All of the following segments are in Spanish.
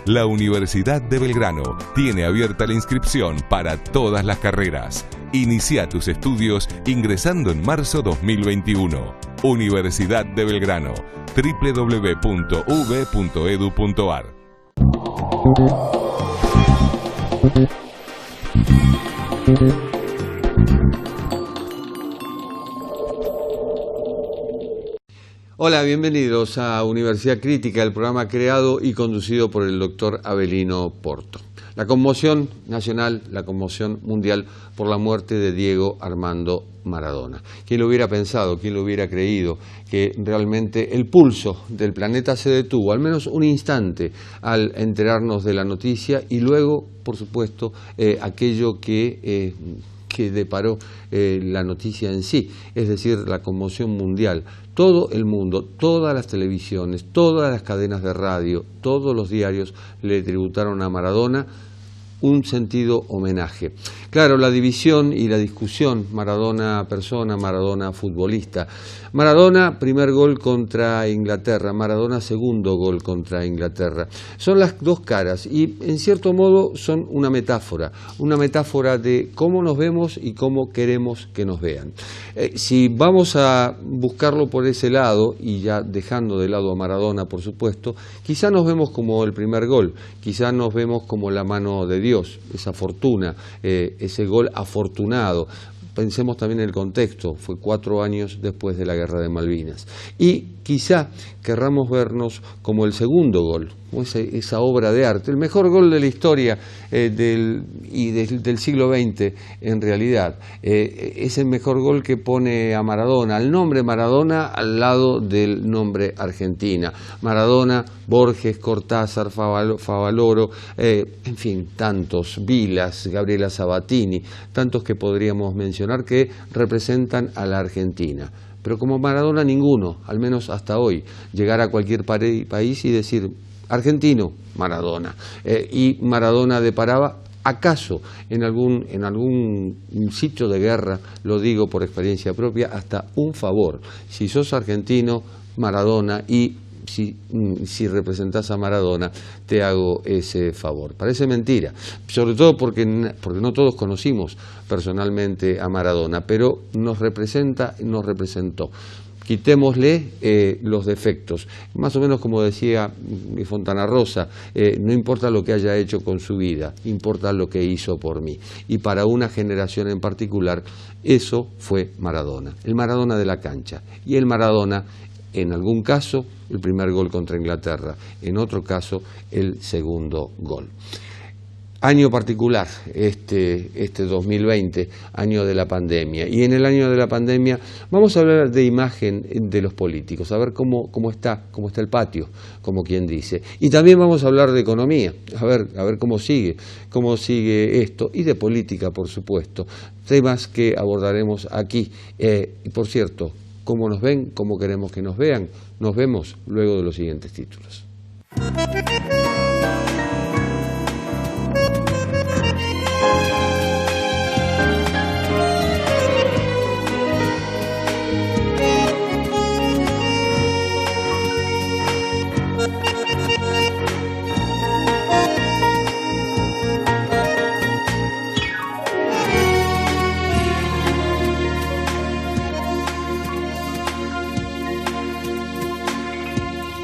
La Universidad de Belgrano tiene abierta la inscripción para todas las carreras. Inicia tus estudios ingresando en marzo 2021. Universidad de Belgrano, www.uv.edu.ar. Hola, bienvenidos a Universidad Crítica, el programa creado y conducido por el doctor Avelino Porto. La conmoción nacional, la conmoción mundial por la muerte de Diego Armando Maradona. ¿Quién lo hubiera pensado, quién lo hubiera creído que realmente el pulso del planeta se detuvo, al menos un instante, al enterarnos de la noticia y luego, por supuesto, aquello que deparó la noticia en sí, es decir, la conmoción mundial. Todo el mundo, todas las televisiones, todas las cadenas de radio, todos los diarios le tributaron a Maradona un sentido homenaje. Claro, la división y la discusión, Maradona persona, Maradona futbolista. Maradona, primer gol contra Inglaterra, Maradona, segundo gol contra Inglaterra. Son las dos caras y, en cierto modo, son una metáfora de cómo nos vemos y cómo queremos que nos vean. Si vamos a buscarlo por ese lado, y ya dejando de lado a Maradona, por supuesto, quizá nos vemos como el primer gol, quizá nos vemos como la mano de Dios, esa fortuna, ese gol afortunado. Pensemos también en el contexto, fue 4 años después de la Guerra de Malvinas. Y quizá querramos vernos como el segundo gol, como esa obra de arte, el mejor gol de la historia del siglo XX en realidad. Es el mejor gol que pone a Maradona, al nombre Maradona al lado del nombre Argentina. Maradona, Borges, Cortázar, Favaloro, en fin, tantos, Vilas, Gabriela Sabatini, tantos que podríamos mencionar que representan a la Argentina. Pero como Maradona ninguno, al menos hasta hoy, llegar a cualquier país y decir argentino, Maradona. Y Maradona deparaba, acaso, en algún sitio de guerra, lo digo por experiencia propia, hasta un favor. Si sos argentino, Maradona, y si representás a Maradona, te hago ese favor. Parece mentira, sobre todo porque no todos conocimos personalmente a Maradona, pero nos representó. Quitémosle los defectos, más o menos como decía Fontana Rosa, no importa lo que haya hecho con su vida, importa lo que hizo por mí. Y para una generación en particular, eso fue Maradona, el Maradona de la cancha, y el Maradona, en algún caso, el primer gol contra Inglaterra, en otro caso, el segundo gol. Año particular, este 2020, año de la pandemia. Y en el año de la pandemia vamos a hablar de imagen de los políticos, a ver cómo está el patio, como quien dice. Y también vamos a hablar de economía, a ver cómo sigue esto, y de política, por supuesto. Temas que abordaremos aquí. Y por cierto, cómo nos ven, cómo queremos que nos vean. Nos vemos luego de los siguientes títulos.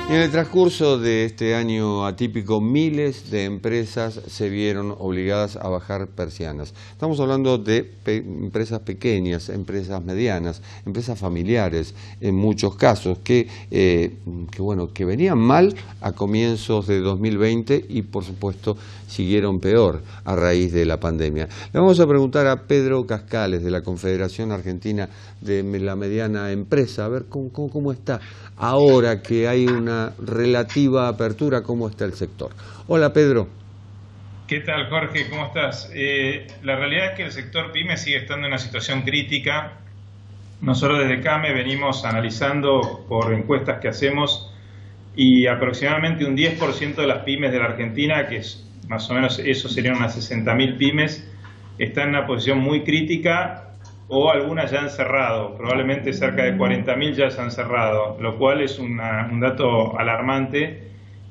En el transcurso de este año atípico, miles de empresas se vieron obligadas a bajar persianas. Estamos hablando de empresas pequeñas, empresas medianas, empresas familiares, en muchos casos, que venían mal a comienzos de 2020 y, por supuesto, siguieron peor a raíz de la pandemia. Le vamos a preguntar a Pedro Cascales, de la Confederación Argentina de la Mediana Empresa, a ver cómo está ahora que hay una relativa apertura, cómo está el sector. Hola, Pedro. ¿Qué tal, Jorge? ¿Cómo estás? La realidad es que el sector PYME sigue estando en una situación crítica. Nosotros desde CAME venimos analizando por encuestas que hacemos y aproximadamente un 10% de las pymes de la Argentina, que es más o menos eso, serían unas 60.000 pymes, está en una posición muy crítica o algunas ya han cerrado, probablemente cerca de 40.000 ya se han cerrado, lo cual es un dato alarmante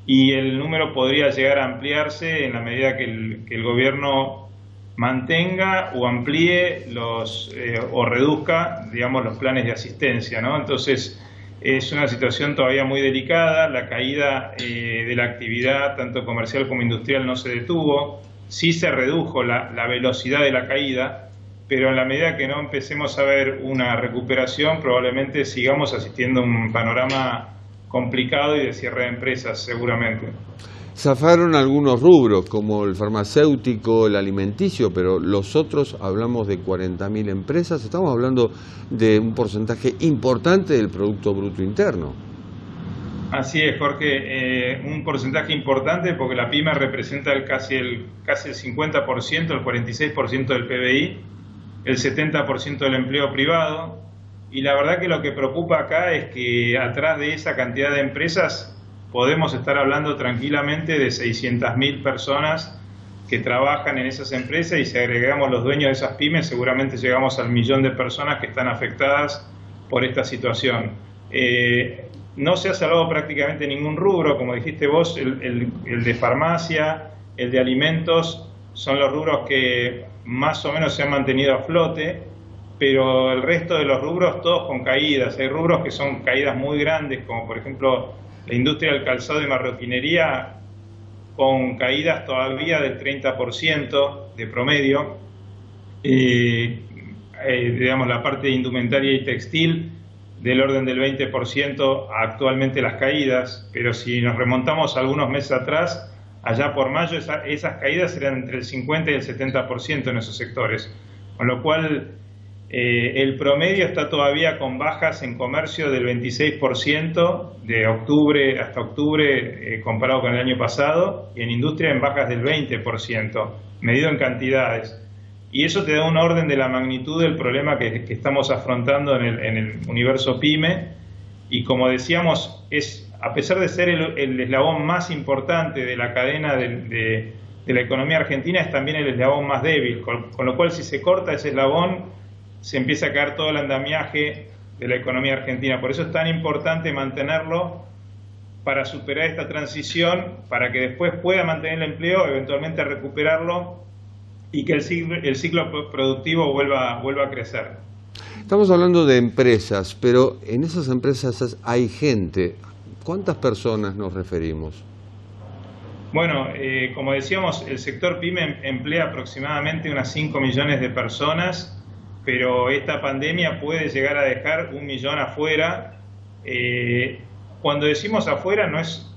y el número podría llegar a ampliarse en la medida que el gobierno mantenga o amplíe o reduzca, digamos, los planes de asistencia, ¿no? Entonces, es una situación todavía muy delicada, la caída de la actividad, tanto comercial como industrial, no se detuvo, sí se redujo la velocidad de la caída, pero en la medida que no empecemos a ver una recuperación, probablemente sigamos asistiendo a un panorama complicado y de cierre de empresas, seguramente. Zafaron algunos rubros, como el farmacéutico, el alimenticio, pero los otros, hablamos de 40.000 empresas, estamos hablando de un porcentaje importante del Producto Bruto Interno. Así es, Jorge, un porcentaje importante porque la pyme representa casi el 50%, el 46% del PBI, el 70% del empleo privado, y la verdad que lo que preocupa acá es que atrás de esa cantidad de empresas podemos estar hablando tranquilamente de 600.000 personas que trabajan en esas empresas, y si agregamos los dueños de esas pymes seguramente llegamos al 1.000.000 de personas que están afectadas por esta situación. No se ha salvado prácticamente ningún rubro, como dijiste vos, el de farmacia, el de alimentos, son los rubros que más o menos se han mantenido a flote, pero el resto de los rubros todos con caídas. Hay rubros que son caídas muy grandes, como por ejemplo la industria del calzado y marroquinería, con caídas todavía del 30% de promedio. Digamos, la parte de indumentaria y textil del orden del 20% actualmente las caídas, pero si nos remontamos algunos meses atrás, allá por mayo esas caídas eran entre el 50 y el 70% en esos sectores, con lo cual el promedio está todavía con bajas en comercio del 26% de octubre hasta octubre comparado con el año pasado, y en industria en bajas del 20%, medido en cantidades. Y eso te da un orden de la magnitud del problema que estamos afrontando en el universo PYME, y como decíamos, a pesar de ser el eslabón más importante de la cadena de la economía argentina, es también el eslabón más débil, con lo cual si se corta ese eslabón, se empieza a caer todo el andamiaje de la economía argentina. Por eso es tan importante mantenerlo para superar esta transición, para que después pueda mantener el empleo, eventualmente recuperarlo y que el ciclo productivo vuelva a crecer. Estamos hablando de empresas, pero en esas empresas hay gente. ¿Cuántas personas nos referimos? Bueno, como decíamos, el sector PYME emplea aproximadamente unas 5 millones de personas, pero esta pandemia puede llegar a dejar 1 millón afuera. Cuando decimos afuera no es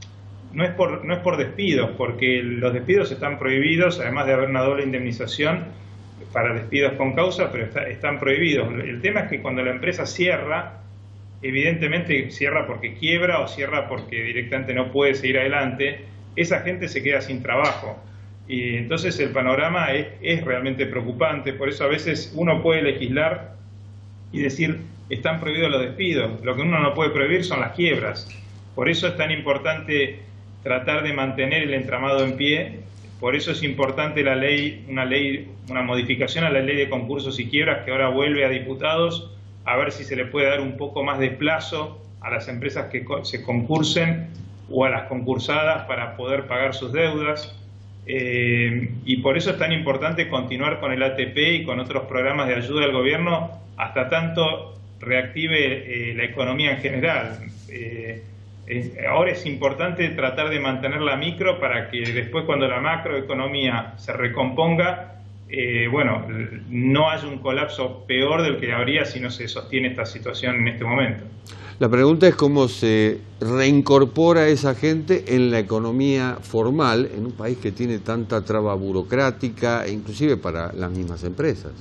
por despidos, porque los despidos están prohibidos, además de haber una doble indemnización para despidos con causa, pero están prohibidos. El tema es que cuando la empresa cierra, evidentemente cierra porque quiebra o cierra porque directamente no puede seguir adelante, esa gente se queda sin trabajo. Y entonces el panorama es realmente preocupante. Por eso a veces uno puede legislar y decir, están prohibidos los despidos. Lo que uno no puede prohibir son las quiebras. Por eso es tan importante tratar de mantener el entramado en pie. Por eso es importante una modificación a la ley de concursos y quiebras, que ahora vuelve a diputados, a ver si se le puede dar un poco más de plazo a las empresas que se concursen o a las concursadas para poder pagar sus deudas. Y por eso es tan importante continuar con el ATP y con otros programas de ayuda del gobierno hasta tanto reactive la economía en general. Ahora es importante tratar de mantener la micro para que después, cuando la macroeconomía se recomponga, no haya un colapso peor del que habría si no se sostiene esta situación en este momento. La pregunta es cómo se reincorpora esa gente en la economía formal en un país que tiene tanta traba burocrática, e inclusive para las mismas empresas.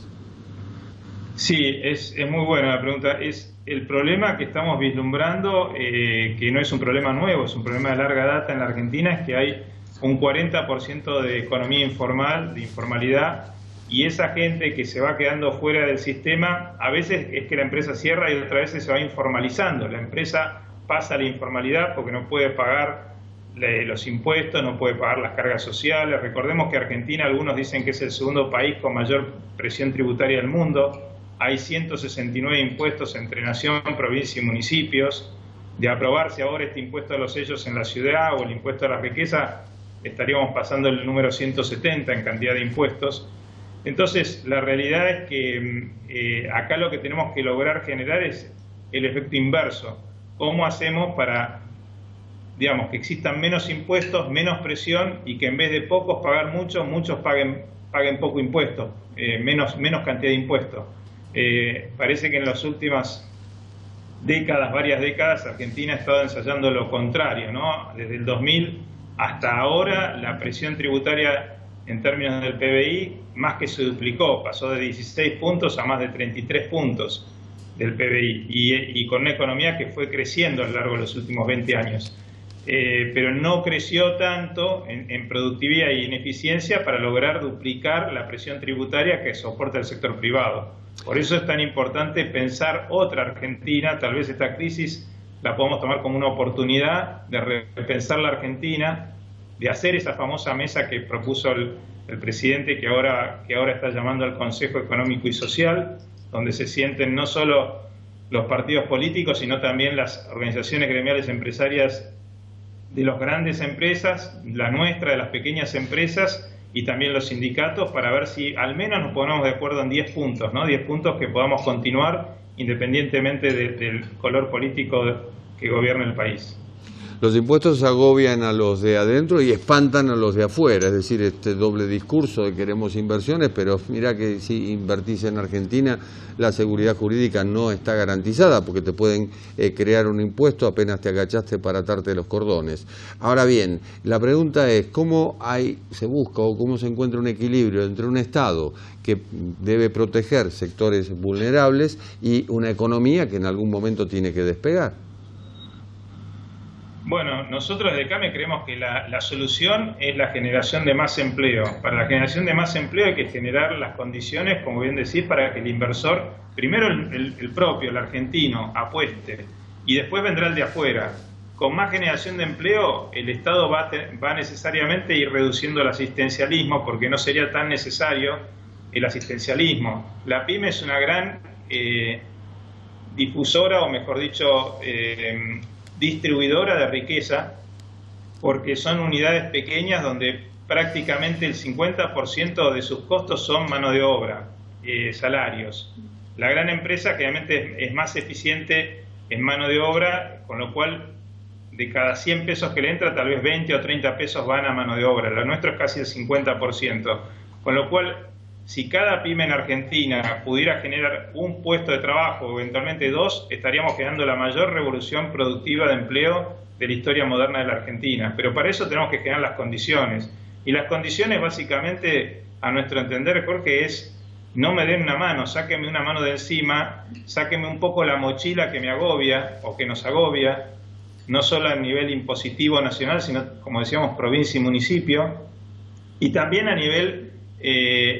Sí, es muy buena la pregunta. Es el problema que estamos vislumbrando, que no es un problema nuevo, es un problema de larga data en la Argentina, es que hay un 40% de economía informal, de informalidad, y esa gente que se va quedando fuera del sistema, a veces es que la empresa cierra y otras veces se va informalizando. La empresa pasa a la informalidad porque no puede pagar los impuestos, no puede pagar las cargas sociales. Recordemos que Argentina, algunos dicen que es el segundo país con mayor presión tributaria del mundo. Hay 169 impuestos entre nación, provincia y municipios. De aprobarse ahora este impuesto a los sellos en la ciudad o el impuesto a la riqueza, estaríamos pasando el número 170 en cantidad de impuestos. Entonces, la realidad es que acá lo que tenemos que lograr generar es el efecto inverso. ¿Cómo hacemos para, digamos, que existan menos impuestos, menos presión y que en vez de pocos pagar mucho, muchos paguen poco impuesto, menos cantidad de impuestos? Parece que en las últimas décadas, varias décadas, Argentina ha estado ensayando lo contrario, ¿no? Desde el 2000 hasta ahora, la presión tributaria en términos del PBI más que se duplicó, pasó de 16 puntos a más de 33 puntos del PBI, y con una economía que fue creciendo a lo largo de los últimos 20 años. Pero no creció tanto en productividad y en eficiencia para lograr duplicar la presión tributaria que soporta el sector privado. Por eso es tan importante pensar otra Argentina. Tal vez esta crisis la podemos tomar como una oportunidad de repensar la Argentina, de hacer esa famosa mesa que propuso el presidente, que ahora está llamando al Consejo Económico y Social, donde se sienten no solo los partidos políticos, sino también las organizaciones gremiales empresarias de las grandes empresas, la nuestra, de las pequeñas empresas, y también los sindicatos, para ver si al menos nos ponemos de acuerdo en 10 puntos, ¿no? 10 puntos que podamos continuar independientemente del color político que gobierne el país. Los impuestos agobian a los de adentro y espantan a los de afuera, es decir, este doble discurso de queremos inversiones, pero mira que si invertís en Argentina, la seguridad jurídica no está garantizada, porque te pueden crear un impuesto apenas te agachaste para atarte los cordones. Ahora bien, la pregunta es, ¿cómo se busca o cómo se encuentra un equilibrio entre un Estado que debe proteger sectores vulnerables y una economía que en algún momento tiene que despegar? Bueno, nosotros desde CAME creemos que la solución es la generación de más empleo. Para la generación de más empleo hay que generar las condiciones, como bien decís, para que el inversor, primero el propio, el argentino, apueste, y después vendrá el de afuera. Con más generación de empleo, el Estado va necesariamente a ir reduciendo el asistencialismo, porque no sería tan necesario el asistencialismo. La PYME es una gran difusora, o mejor dicho, distribuidora de riqueza, porque son unidades pequeñas donde prácticamente el 50% de sus costos son mano de obra, salarios. La gran empresa generalmente es más eficiente en mano de obra, con lo cual de cada 100 pesos que le entra, tal vez 20 o 30 pesos van a mano de obra. Lo nuestro es casi el 50%, con lo cual si cada pyme en Argentina pudiera generar un puesto de trabajo, o eventualmente dos, estaríamos generando la mayor revolución productiva de empleo de la historia moderna de la Argentina. Pero para eso tenemos que generar las condiciones. Y las condiciones, básicamente, a nuestro entender, Jorge, es no me den una mano, sáquenme una mano de encima, sáquenme un poco la mochila que me agobia o que nos agobia, no solo a nivel impositivo nacional, sino, como decíamos, provincia y municipio, y también a nivel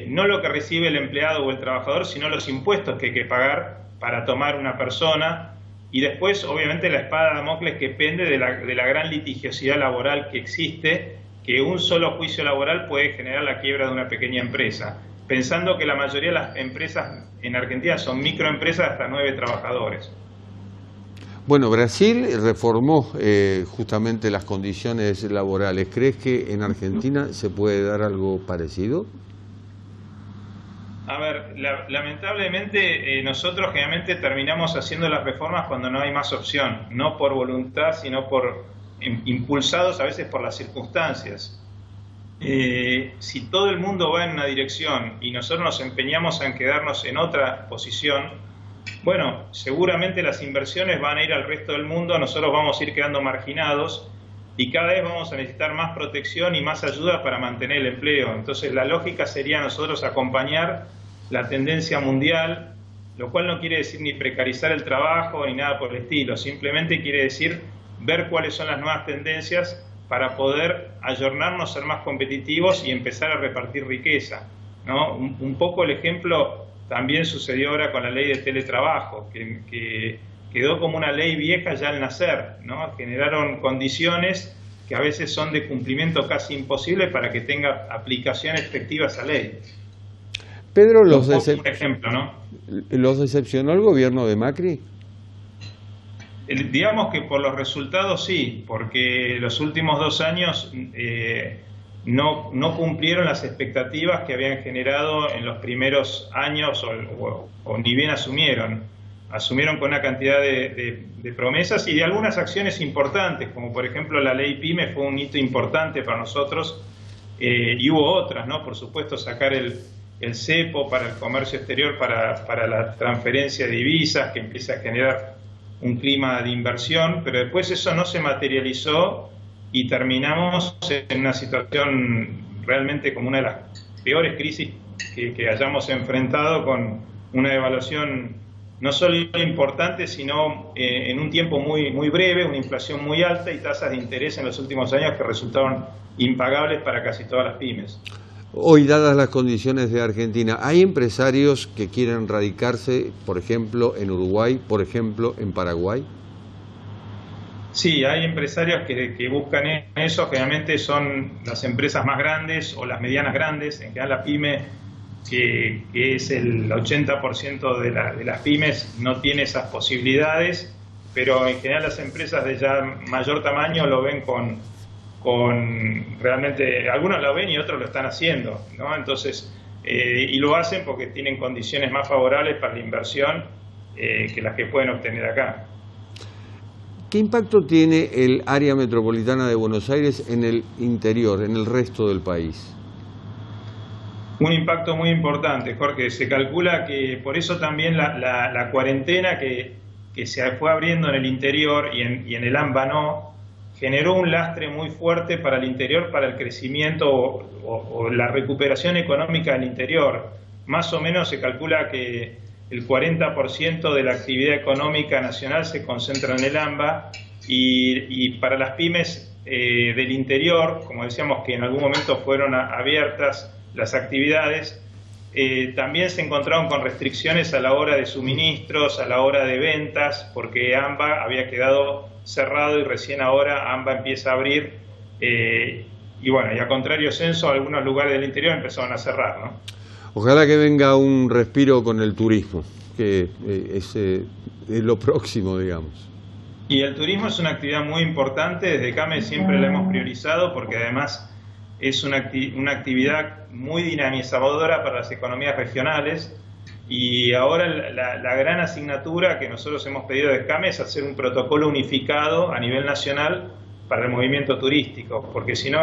no lo que recibe el empleado o el trabajador, sino los impuestos que hay que pagar para tomar una persona, y después obviamente la espada de Damocles que pende de la gran litigiosidad laboral que existe, que un solo juicio laboral puede generar la quiebra de una pequeña empresa, pensando que la mayoría de las empresas en Argentina son microempresas hasta 9 trabajadores. Bueno, Brasil reformó justamente las condiciones laborales. ¿Crees que en Argentina se puede dar algo parecido? A ver, lamentablemente nosotros generalmente terminamos haciendo las reformas cuando no hay más opción, no por voluntad, sino impulsados a veces por las circunstancias. Si todo el mundo va en una dirección y nosotros nos empeñamos en quedarnos en otra posición, bueno, seguramente las inversiones van a ir al resto del mundo, nosotros vamos a ir quedando marginados y cada vez vamos a necesitar más protección y más ayuda para mantener el empleo. Entonces la lógica sería nosotros acompañar la tendencia mundial, lo cual no quiere decir ni precarizar el trabajo ni nada por el estilo, simplemente quiere decir ver cuáles son las nuevas tendencias para poder ayornarnos, ser más competitivos y empezar a repartir riqueza, ¿no? Un poco el ejemplo también sucedió ahora con la ley de teletrabajo, que quedó como una ley vieja ya al nacer, ¿no? Generaron condiciones que a veces son de cumplimiento casi imposible para que tenga aplicación efectiva esa ley. Pedro, un ejemplo, ¿no? ¿Los decepcionó el gobierno de Macri? Digamos que por los resultados sí, porque los últimos 2 años no cumplieron las expectativas que habían generado en los primeros años o ni bien asumieron. Asumieron con una cantidad de promesas y de algunas acciones importantes, como por ejemplo la ley PYME fue un hito importante para nosotros, y hubo otras, ¿no? Por supuesto, sacar el cepo para el comercio exterior, para la transferencia de divisas, que empieza a generar un clima de inversión, pero después eso no se materializó y terminamos en una situación realmente como una de las peores crisis que hayamos enfrentado, con una devaluación no solo importante, sino en un tiempo muy breve, una inflación muy alta y tasas de interés en los últimos años que resultaron impagables para casi todas las pymes. Hoy, dadas las condiciones de Argentina, ¿hay empresarios que quieren radicarse, por ejemplo, en Uruguay, por ejemplo, en Paraguay? Sí, hay empresarios que buscan eso. Generalmente son las empresas más grandes o las medianas grandes. En general la pyme, que es el 80% de las pymes, no tiene esas posibilidades, pero en general las empresas de ya mayor tamaño lo ven con realmente, algunos lo ven y otros lo están haciendo, ¿no? Entonces, y lo hacen porque tienen condiciones más favorables para la inversión que las que pueden obtener acá. ¿Qué impacto tiene el área metropolitana de Buenos Aires en el interior, en el resto del país? Un impacto muy importante, Jorge. Se calcula que por eso también la cuarentena que se fue abriendo en el interior y en el AMBA no, generó un lastre muy fuerte para el interior, para el crecimiento o la recuperación económica del interior. Más o menos se calcula que el 40% de la actividad económica nacional se concentra en el AMBA y para las pymes del interior, como decíamos que en algún momento fueron abiertas las actividades, también se encontraron con restricciones a la hora de suministros, a la hora de ventas, porque AMBA había quedado cerrado y recién ahora AMBA empieza a abrir, y bueno, y a contrario censo, algunos lugares del interior empezaron a cerrar, ¿no? Ojalá que venga un respiro con el turismo, que es lo próximo, digamos. Y el turismo es una actividad muy importante. Desde CAME siempre la hemos priorizado porque además es una actividad muy dinamizadora para las economías regionales, y ahora la gran asignatura que nosotros hemos pedido de CAME es hacer un protocolo unificado a nivel nacional para el movimiento turístico, porque si no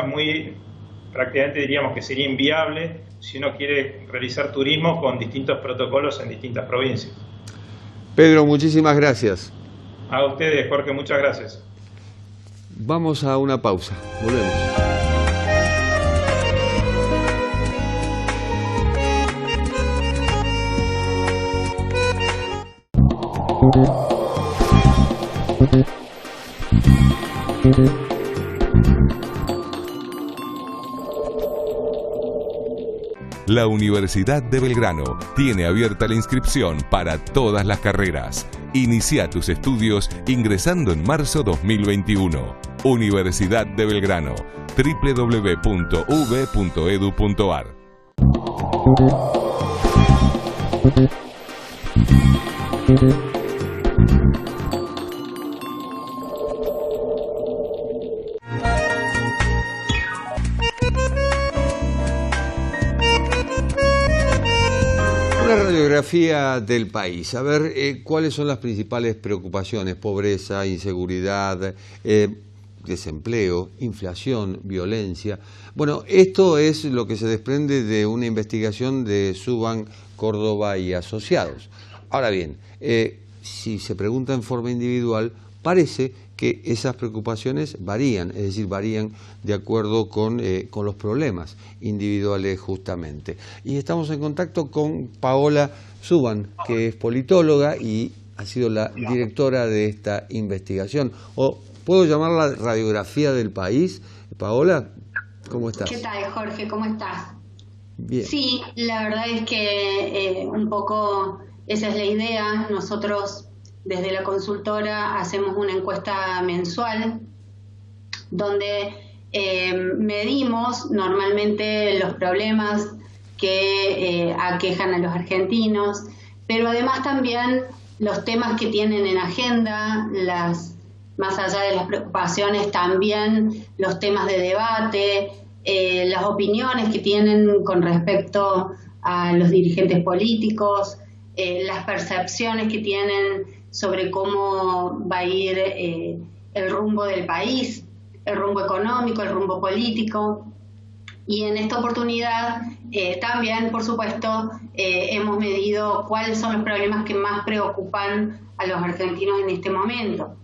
prácticamente diríamos que sería inviable si uno quiere realizar turismo con distintos protocolos en distintas provincias. Pedro, muchísimas gracias. A ustedes, Jorge, muchas gracias. Vamos a una pausa, volvemos. La Universidad de Belgrano tiene abierta la inscripción para todas las carreras. Inicia tus estudios ingresando en marzo 2021. Universidad de Belgrano, www.uv.edu.ar. Una radiografía del país. A ver, ¿cuáles son las principales preocupaciones? Pobreza, inseguridad, desempleo, inflación, violencia. Bueno, esto es lo que se desprende de una investigación de Suban, Córdoba y Asociados. Ahora bien, si se pregunta en forma individual, parece que esas preocupaciones varían, es decir, varían de acuerdo con los problemas individuales justamente. Y estamos en contacto con Paola Suban, que es politóloga y ha sido la directora de esta investigación. ¿O puedo llamarla radiografía del país? Paola, ¿cómo estás? ¿Qué tal, Jorge? ¿Cómo estás? Bien. Sí, la verdad es que un poco esa es la idea. Nosotros desde la consultora hacemos una encuesta mensual donde medimos normalmente los problemas que aquejan a los argentinos, pero además también los temas que tienen en agenda, más allá de las preocupaciones, también los temas de debate, las opiniones que tienen con respecto a los dirigentes políticos, las percepciones que tienen sobre cómo va a ir el rumbo del país, el rumbo económico, el rumbo político. Y en esta oportunidad también, por supuesto, hemos medido cuáles son los problemas que más preocupan a los argentinos en este momento.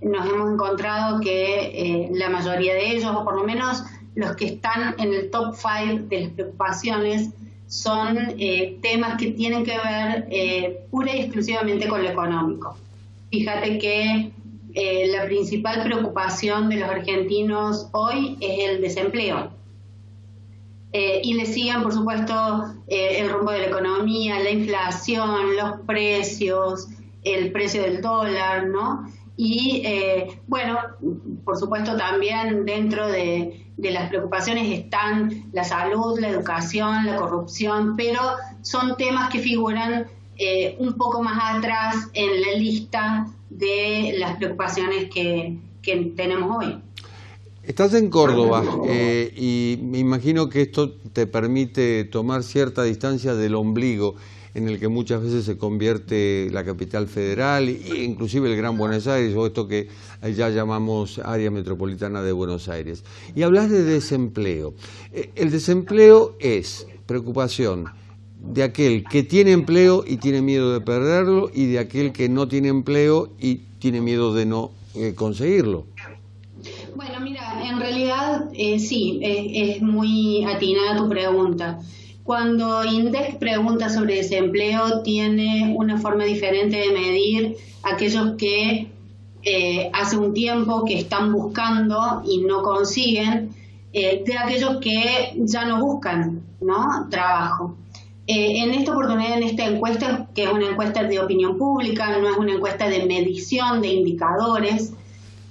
Nos hemos encontrado que la mayoría de ellos, o por lo menos los que están en el top 5 de las preocupaciones, son temas que tienen que ver pura y exclusivamente con lo económico. Fíjate que la principal preocupación de los argentinos hoy es el desempleo. Y le siguen, por supuesto, el rumbo de la economía, la inflación, los precios, el precio del dólar, ¿no? Y, bueno, por supuesto, también dentro de las preocupaciones están la salud, la educación, la corrupción, pero son temas que figuran un poco más atrás en la lista de las preocupaciones que tenemos hoy. Estás en Córdoba y me imagino que esto te permite tomar cierta distancia del ombligo en el que muchas veces se convierte la capital federal e inclusive el Gran Buenos Aires, o esto que ya llamamos área metropolitana de Buenos Aires. Y hablas de desempleo. El desempleo es preocupación de aquel que tiene empleo y tiene miedo de perderlo, y de aquel que no tiene empleo y tiene miedo de no conseguirlo. Bueno, mira, en realidad sí, es muy atinada tu pregunta. Cuando INDEC pregunta sobre desempleo, tiene una forma diferente de medir aquellos que hace un tiempo que están buscando y no consiguen, de aquellos que ya no buscan, ¿no?, trabajo. En esta oportunidad, en esta encuesta, que es una encuesta de opinión pública, no es una encuesta de medición de indicadores,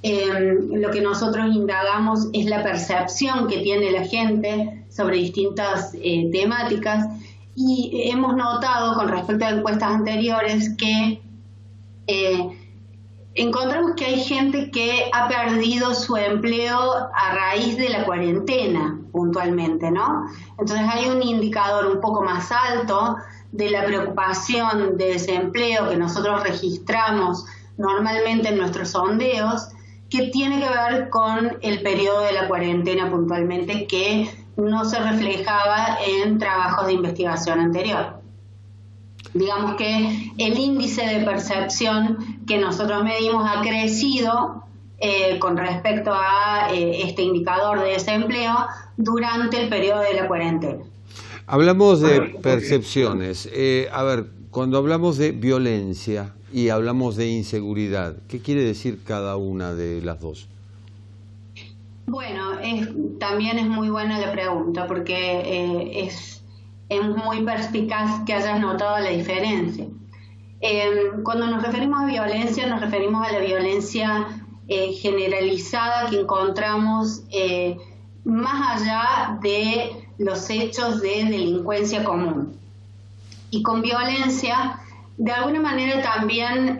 lo que nosotros indagamos es la percepción que tiene la gente sobre distintas temáticas, y hemos notado con respecto a encuestas anteriores que encontramos que hay gente que ha perdido su empleo a raíz de la cuarentena, puntualmente, ¿no? Entonces hay un indicador un poco más alto de la preocupación de desempleo que nosotros registramos normalmente en nuestros sondeos, que tiene que ver con el periodo de la cuarentena puntualmente, que no se reflejaba en trabajos de investigación anterior. Digamos que el índice de percepción que nosotros medimos ha crecido con respecto a este indicador de desempleo durante el periodo de la cuarentena. Hablamos de percepciones. A ver, cuando hablamos de violencia y hablamos de inseguridad, ¿qué quiere decir cada una de las dos? Bueno, también es muy buena la pregunta, porque es muy perspicaz que hayas notado la diferencia. Cuando nos referimos a violencia, nos referimos a la violencia generalizada que encontramos más allá de los hechos de delincuencia común. Y con violencia, de alguna manera también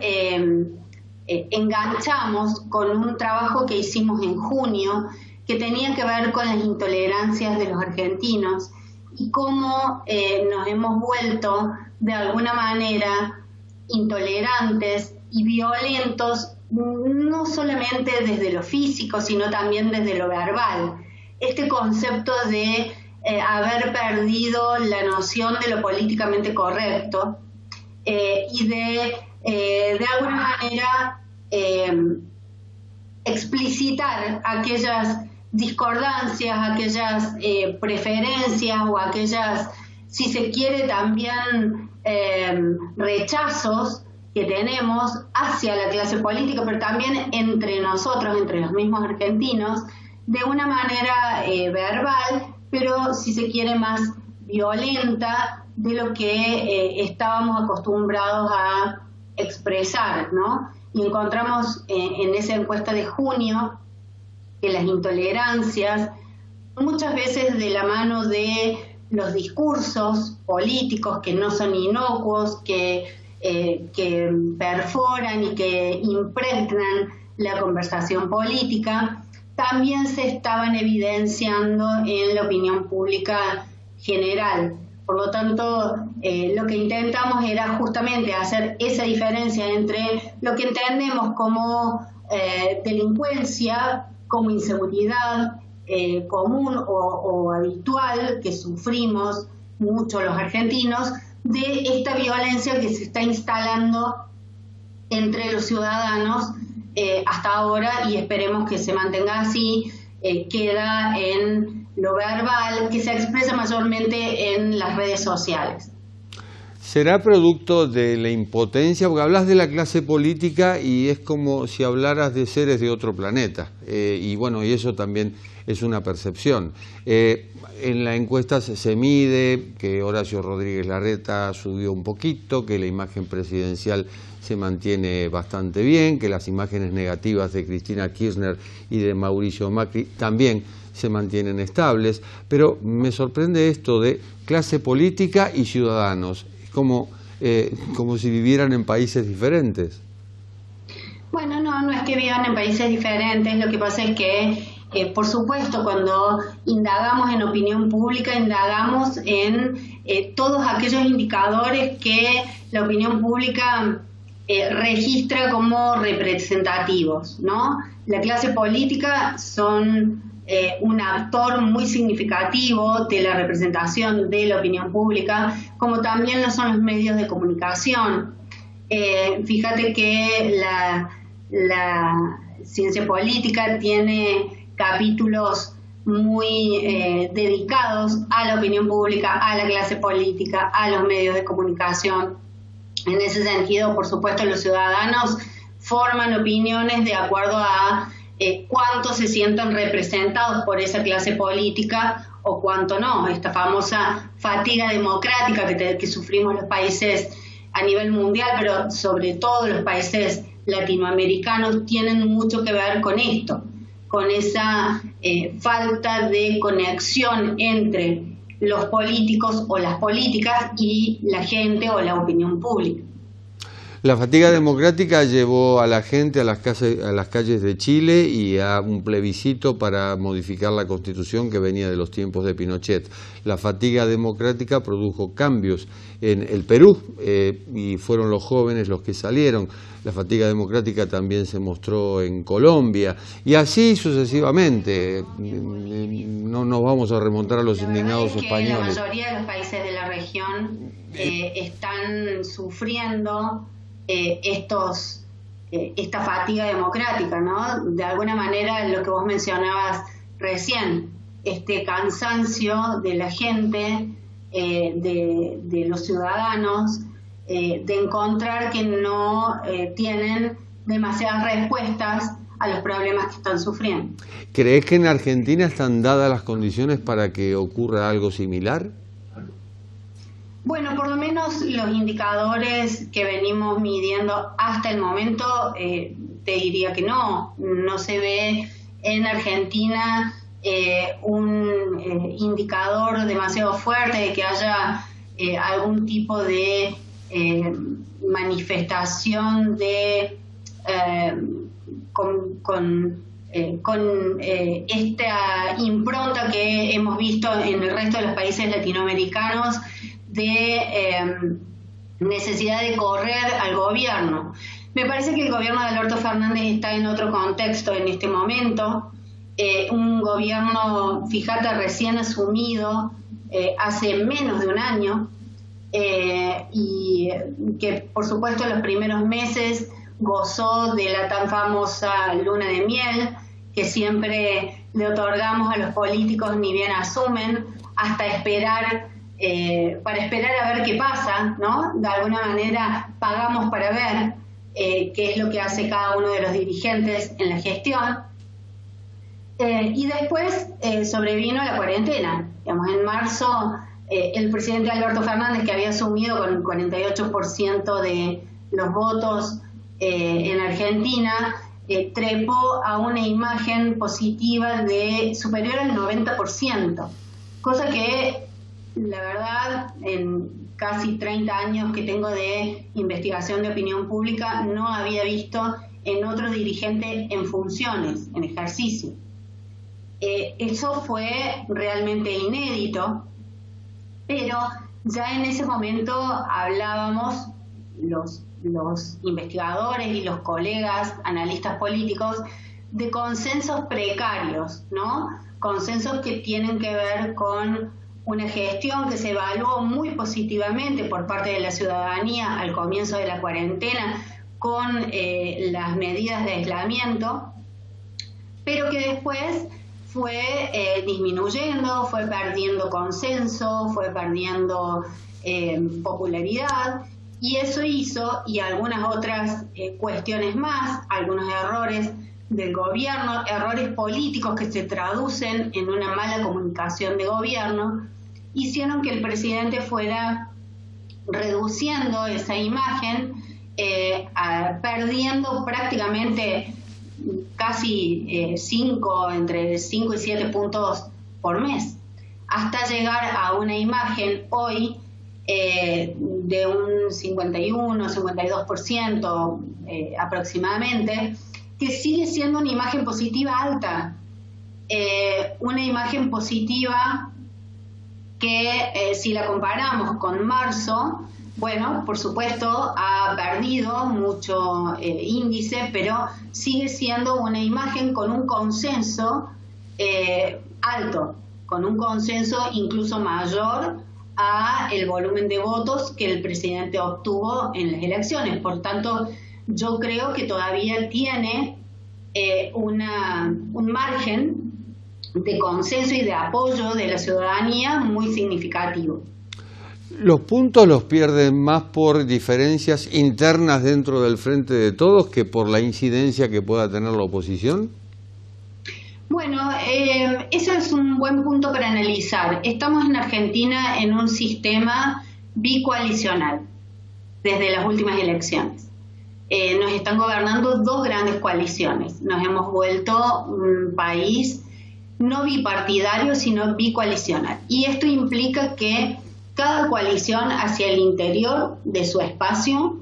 enganchamos con un trabajo que hicimos en junio, que tenía que ver con las intolerancias de los argentinos y cómo nos hemos vuelto de alguna manera intolerantes y violentos, no solamente desde lo físico, sino también desde lo verbal. Este concepto de haber perdido la noción de lo políticamente correcto y de alguna manera explicitar aquellas discordancias, aquellas preferencias o aquellas, si se quiere, también rechazos que tenemos hacia la clase política, pero también entre nosotros, entre los mismos argentinos, de una manera verbal, pero si se quiere más violenta de lo que estábamos acostumbrados a expresar, ¿no? Y encontramos en esa encuesta de junio que las intolerancias, muchas veces de la mano de los discursos políticos que no son inocuos, que perforan y que impregnan la conversación política, también se estaban evidenciando en la opinión pública general. Por lo tanto, lo que intentamos era justamente hacer esa diferencia entre lo que entendemos como delincuencia, como inseguridad común o habitual que sufrimos mucho los argentinos, de esta violencia que se está instalando entre los ciudadanos hasta ahora, y esperemos que se mantenga así. Queda en lo verbal, que se expresa mayormente en las redes sociales. ¿Será producto de la impotencia? Porque hablas de la clase política y es como si hablaras de seres de otro planeta. Y bueno, y eso también es una percepción. En la encuesta se mide que Horacio Rodríguez Larreta subió un poquito, que la imagen presidencial se mantiene bastante bien, que las imágenes negativas de Cristina Kirchner y de Mauricio Macri también se mantienen estables, pero me sorprende esto de clase política y ciudadanos, como si vivieran en países diferentes. Bueno, no es que vivan en países diferentes, lo que pasa es que, por supuesto, cuando indagamos en opinión pública, indagamos en todos aquellos indicadores que la opinión pública registra como representativos, ¿no? La clase política son un actor muy significativo de la representación de la opinión pública, como también lo son los medios de comunicación. Fíjate que la ciencia política tiene capítulos muy dedicados a la opinión pública, a la clase política, a los medios de comunicación. En ese sentido, por supuesto, los ciudadanos forman opiniones de acuerdo a cuánto se sienten representados por esa clase política o cuánto no. Esta famosa fatiga democrática que sufrimos los países a nivel mundial, pero sobre todo los países latinoamericanos, tienen mucho que ver con esto, con esa falta de conexión entre los políticos o las políticas y la gente o la opinión pública. La fatiga democrática llevó a la gente a las calles de Chile y a un plebiscito para modificar la Constitución que venía de los tiempos de Pinochet. La fatiga democrática produjo cambios en el Perú y fueron los jóvenes los que salieron. La fatiga democrática también se mostró en Colombia y así sucesivamente. No nos vamos a remontar a los indignados españoles. La mayoría de los países de la región están sufriendo esta fatiga democrática, ¿no? De alguna manera, lo que vos mencionabas recién, este cansancio de la gente, de los ciudadanos, de encontrar que no tienen demasiadas respuestas a los problemas que están sufriendo. ¿Crees que en Argentina están dadas las condiciones para que ocurra algo similar? Bueno, por lo menos los indicadores que venimos midiendo hasta el momento, te diría que no se ve en Argentina un indicador demasiado fuerte de que haya algún tipo de manifestación de con esta impronta que hemos visto en el resto de los países latinoamericanos de necesidad de correr al gobierno. Me parece que el gobierno de Alberto Fernández está en otro contexto en este momento, un gobierno, fíjate, recién asumido hace menos de un año, y que por supuesto en los primeros meses gozó de la tan famosa luna de miel que siempre le otorgamos a los políticos ni bien asumen, hasta esperar, para esperar a ver qué pasa, ¿no? De alguna manera pagamos para ver qué es lo que hace cada uno de los dirigentes en la gestión. Y después sobrevino la cuarentena. Digamos, en marzo el presidente Alberto Fernández, que había asumido con el 48% de los votos en Argentina, trepó a una imagen positiva de superior al 90%, cosa que la verdad en casi 30 años que tengo de investigación de opinión pública no había visto en otro dirigente en funciones, en ejercicio. Eso fue realmente inédito, pero ya en ese momento hablábamos los investigadores y los colegas analistas políticos de consensos precarios, ¿no? Consensos que tienen que ver con una gestión que se evaluó muy positivamente por parte de la ciudadanía al comienzo de la cuarentena con las medidas de aislamiento, pero que después fue disminuyendo, fue perdiendo consenso, fue perdiendo popularidad, y eso hizo, y algunas otras cuestiones más, algunos errores del gobierno, errores políticos que se traducen en una mala comunicación de gobierno, hicieron que el presidente fuera reduciendo esa imagen, perdiendo prácticamente casi entre 5 y 7 puntos por mes, hasta llegar a una imagen hoy de un 51-52% aproximadamente, que sigue siendo una imagen positiva alta, una imagen positiva que si la comparamos con marzo, bueno, por supuesto ha perdido mucho índice, pero sigue siendo una imagen con un consenso alto, con un consenso incluso mayor a el volumen de votos que el presidente obtuvo en las elecciones. Por tanto, yo creo que todavía tiene un margen de consenso y de apoyo de la ciudadanía muy significativo. ¿Los puntos los pierden más por diferencias internas dentro del Frente de Todos que por la incidencia que pueda tener la oposición? Bueno, eso es un buen punto para analizar. Estamos en Argentina en un sistema bicoalicional desde las últimas elecciones. Nos están gobernando dos grandes coaliciones. Nos hemos vuelto un país no bipartidario, sino bicoalicional. Y esto implica que cada coalición hacia el interior de su espacio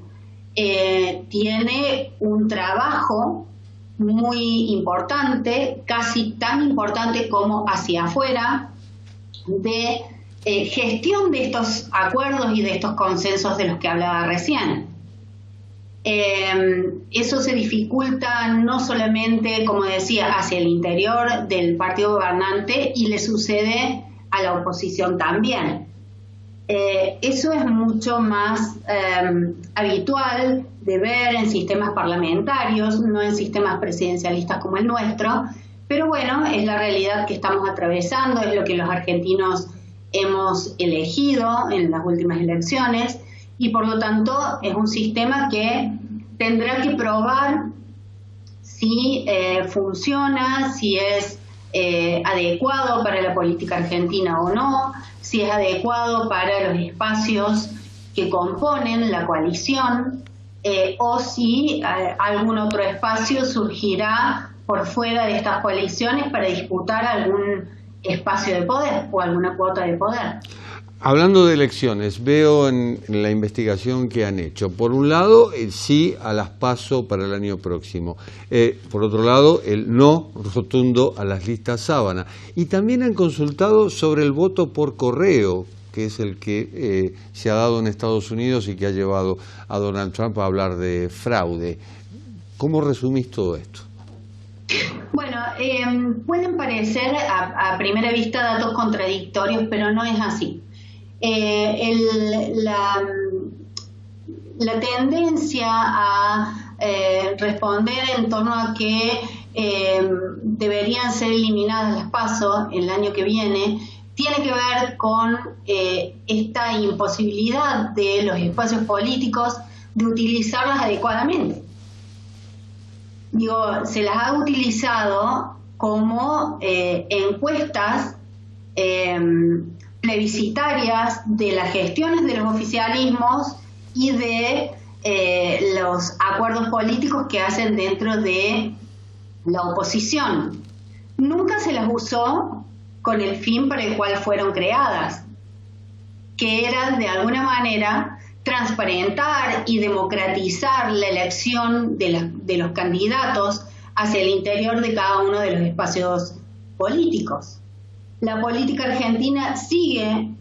tiene un trabajo muy importante, casi tan importante como hacia afuera, de gestión de estos acuerdos y de estos consensos de los que hablaba recién. Eso se dificulta no solamente, como decía, hacia el interior del partido gobernante, y le sucede a la oposición también. Eso es mucho más habitual de ver en sistemas parlamentarios, no en sistemas presidencialistas como el nuestro, pero bueno, es la realidad que estamos atravesando, es lo que los argentinos hemos elegido en las últimas elecciones, y por lo tanto es un sistema que tendrá que probar si funciona, si es adecuado para la política argentina o no, si es adecuado para los espacios que componen la coalición, o si algún otro espacio surgirá por fuera de estas coaliciones para disputar algún espacio de poder o alguna cuota de poder. Hablando de elecciones, veo en la investigación que han hecho, por un lado, el sí a las PASO para el año próximo, por otro lado, el no rotundo a las listas sábana, y también han consultado sobre el voto por correo, que es el que se ha dado en Estados Unidos y que ha llevado a Donald Trump a hablar de fraude. ¿Cómo resumís todo esto? Bueno, pueden parecer a primera vista datos contradictorios, pero no es así. La tendencia a responder en torno a que deberían ser eliminadas las PASO el año que viene tiene que ver con esta imposibilidad de los espacios políticos de utilizarlas adecuadamente. Digo, se las ha utilizado como encuestas plebiscitarias de las gestiones de los oficialismos y de los acuerdos políticos que hacen dentro de la oposición. Nunca se las usó con el fin para el cual fueron creadas, que era de alguna manera transparentar y democratizar la elección de los candidatos hacia el interior de cada uno de los espacios políticos. La política argentina sigue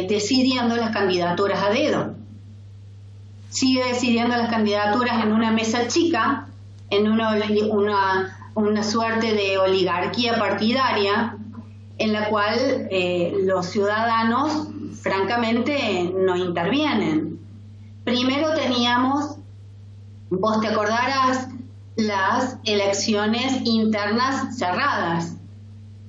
decidiendo las candidaturas a dedo. Sigue decidiendo las candidaturas en una mesa chica, en una suerte de oligarquía partidaria, en la cual los ciudadanos, francamente, no intervienen. Primero teníamos, vos te acordarás, las elecciones internas cerradas.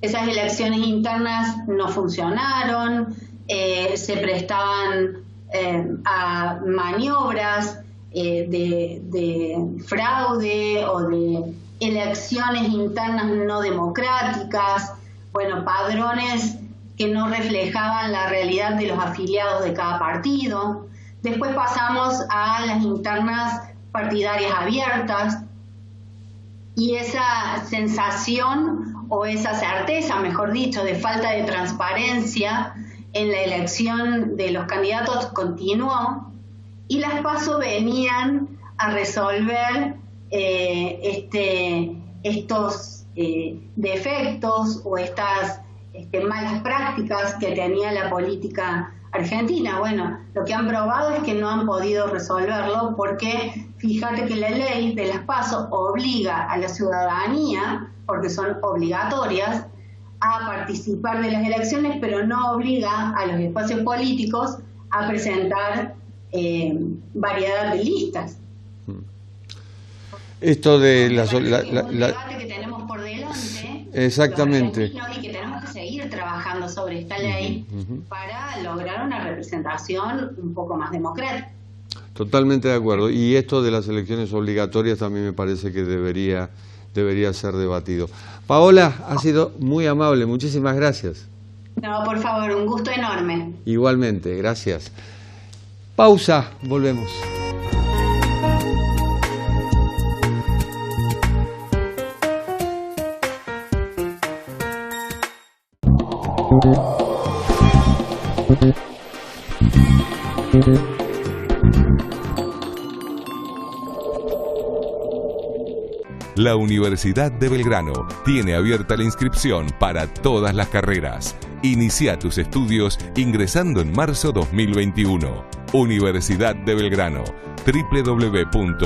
Esas elecciones internas no funcionaron, se prestaban a maniobras de fraude o de elecciones internas no democráticas, bueno, padrones que no reflejaban la realidad de los afiliados de cada partido. Después pasamos a las internas partidarias abiertas, y esa sensación o esa certeza, mejor dicho, de falta de transparencia en la elección de los candidatos continuó, y las PASO venían a resolver estos defectos o estas malas prácticas que tenía la política argentina. Bueno, lo que han probado es que no han podido resolverlo, porque fíjate que la ley de las PASO obliga a la ciudadanía, porque son obligatorias, a participar de las elecciones, pero no obliga a los espacios políticos a presentar variedad de listas. Esto de un debate que tenemos por delante, exactamente, y que tenemos que seguir trabajando sobre esta ley para lograr una representación un poco más democrática. Totalmente de acuerdo. Y esto de las elecciones obligatorias también me parece que debería ser debatido. Paola, ha sido muy amable, muchísimas gracias. No, por favor, un gusto enorme. Igualmente, gracias. Pausa, volvemos. La Universidad de Belgrano tiene abierta la inscripción para todas las carreras. Inicia tus estudios ingresando en marzo 2021. Universidad de Belgrano, www.uv.edu.ar.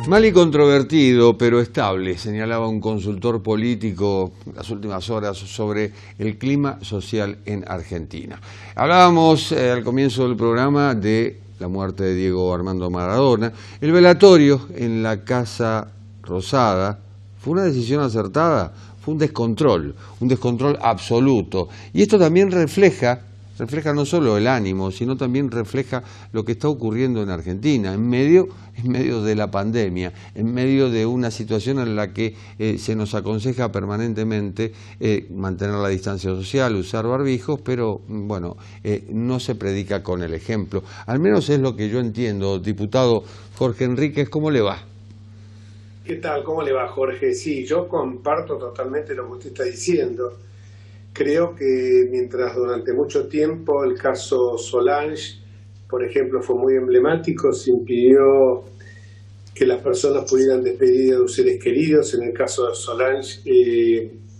Mal y controvertido, pero estable, señalaba un consultor político en las últimas horas sobre el clima social en Argentina. Hablábamos al comienzo del programa de la muerte de Diego Armando Maradona. El velatorio en la Casa Rosada fue una decisión acertada, fue un descontrol absoluto. Y esto también refleja no solo el ánimo, sino también refleja lo que está ocurriendo en Argentina, en medio de la pandemia, en medio de una situación en la que se nos aconseja permanentemente mantener la distancia social, usar barbijos, pero bueno, no se predica con el ejemplo. Al menos es lo que yo entiendo. Diputado Jorge Enríquez, ¿cómo le va? ¿Qué tal? ¿Cómo le va, Jorge? Sí, yo comparto totalmente lo que usted está diciendo. Creo que mientras durante mucho tiempo el caso Solange, por ejemplo, fue muy emblemático, se impidió que las personas pudieran despedir a sus seres queridos. En el caso de Solange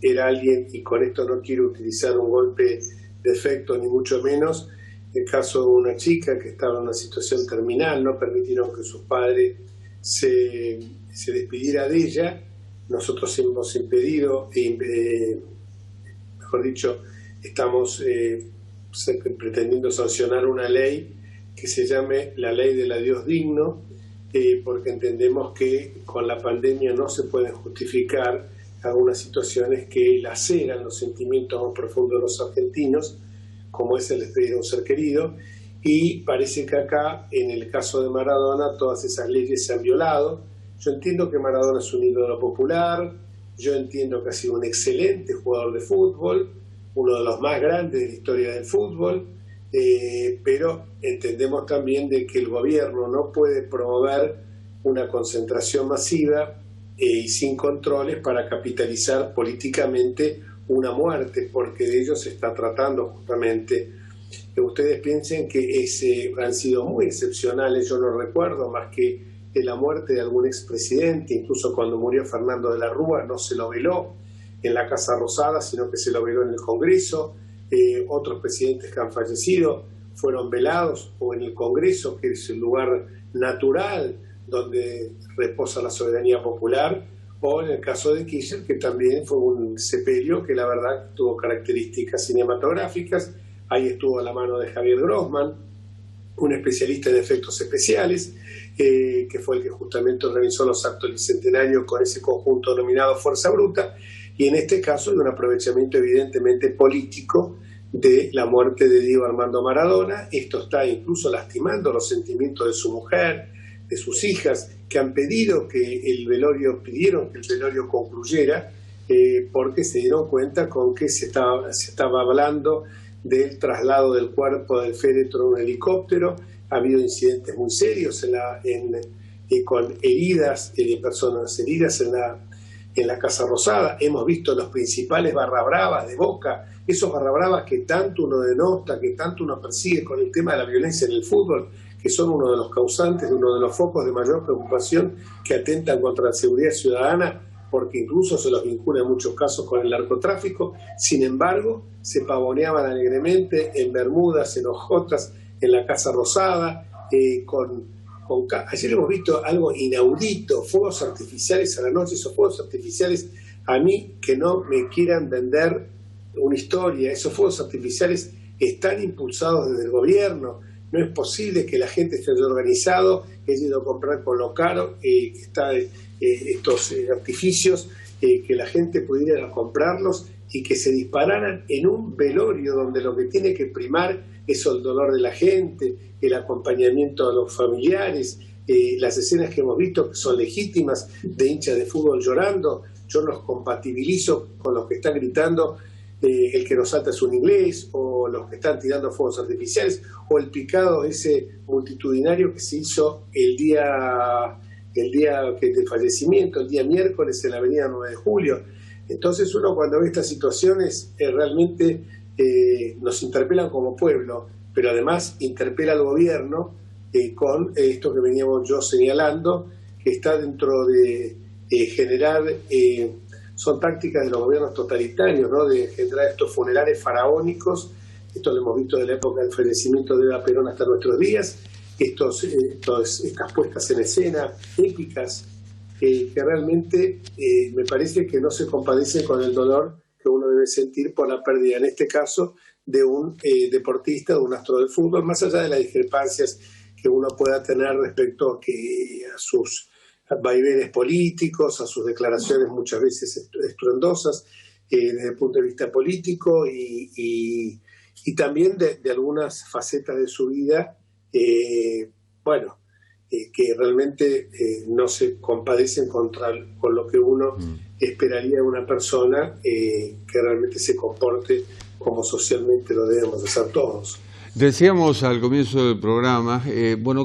era alguien, y con esto no quiero utilizar un golpe de efecto ni mucho menos, el caso de una chica que estaba en una situación terminal, no permitieron que su padre se despidiera de ella. Nosotros hemos impedido, mejor dicho, estamos pretendiendo sancionar una ley que se llame la Ley del Adiós Digno, porque entendemos que con la pandemia no se pueden justificar algunas situaciones que laceran los sentimientos más profundos de los argentinos, como es el despedir a un ser querido, y parece que acá, en el caso de Maradona, todas esas leyes se han violado. Yo entiendo que Maradona es un ídolo popular, yo entiendo que ha sido un excelente jugador de fútbol, uno de los más grandes de la historia del fútbol, pero entendemos también de que el gobierno no puede promover una concentración masiva y sin controles para capitalizar políticamente una muerte, porque de ello se está tratando justamente. Que ustedes piensen que han sido muy excepcionales, yo no recuerdo más que de la muerte de algún expresidente, incluso cuando murió Fernando de la Rúa no se lo veló en la Casa Rosada, sino que se lo veló en el Congreso. Otros presidentes que han fallecido fueron velados o en el Congreso, que es el lugar natural donde reposa la soberanía popular, o en el caso de Kirchner, que también fue un sepelio que la verdad tuvo características cinematográficas. Ahí estuvo a la mano de Javier Grossman, un especialista en efectos especiales, que fue el que justamente organizó los actos del bicentenario con ese conjunto denominado Fuerza Bruta, y en este caso de un aprovechamiento evidentemente político de la muerte de Diego Armando Maradona. Esto está incluso lastimando los sentimientos de su mujer, de sus hijas, que han pidieron que el velorio concluyera, porque se dieron cuenta con que se estaba hablando del traslado del cuerpo del féretro en un helicóptero. Ha habido incidentes muy serios con heridas, personas heridas en la Casa Rosada. Hemos visto los principales barra bravas de Boca, esos barra bravas que tanto uno denota, que tanto uno persigue con el tema de la violencia en el fútbol, que son uno de los causantes, uno de los focos de mayor preocupación que atentan contra la seguridad ciudadana, porque incluso se los vincula en muchos casos con el narcotráfico. Sin embargo, se pavoneaban alegremente en bermudas, en hojotas, en la Casa Rosada. Ayer hemos visto algo inaudito, fuegos artificiales a la noche. Esos fuegos artificiales, a mí que no me quieran vender una historia, esos fuegos artificiales están impulsados desde el gobierno. No es posible que la gente esté organizado, que haya ido a comprar con lo caro, estos artificios, que la gente pudiera ir a comprarlos y que se dispararan en un velorio donde lo que tiene que primar es el dolor de la gente, el acompañamiento de los familiares, las escenas que hemos visto que son legítimas de hinchas de fútbol llorando. Yo los compatibilizo con los que están gritando el que nos salta es un inglés, o los que están tirando fuegos artificiales, o el picado ese multitudinario que se hizo el día del fallecimiento, el día miércoles en la avenida 9 de Julio. Entonces uno cuando ve estas situaciones realmente nos interpelan como pueblo, pero además interpela al gobierno con esto que veníamos yo señalando, que está dentro de generar... son tácticas de los gobiernos totalitarios, ¿no? De generar estos funerales faraónicos. Esto lo hemos visto de la época del fallecimiento de Eva Perón hasta nuestros días. Estas puestas en escena épicas que realmente me parece que no se compadecen con el dolor que uno debe sentir por la pérdida, en este caso, de un deportista, de un astro del fútbol, más allá de las discrepancias que uno pueda tener respecto a sus vaivenes políticos, a sus declaraciones muchas veces estruendosas desde el punto de vista político y también de algunas facetas de su vida, que realmente no se compadecen con lo que uno esperaría de una persona que realmente se comporte como socialmente lo debemos hacer todos. Decíamos al comienzo del programa,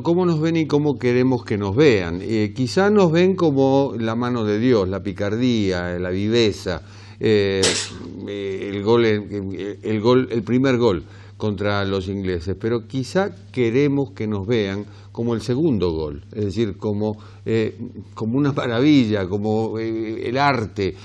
cómo nos ven y cómo queremos que nos vean. Quizá nos ven como la mano de Dios, la picardía, la viveza, el primer gol contra los ingleses, pero quizá queremos que nos vean como el segundo gol, es decir, como una maravilla, como el arte,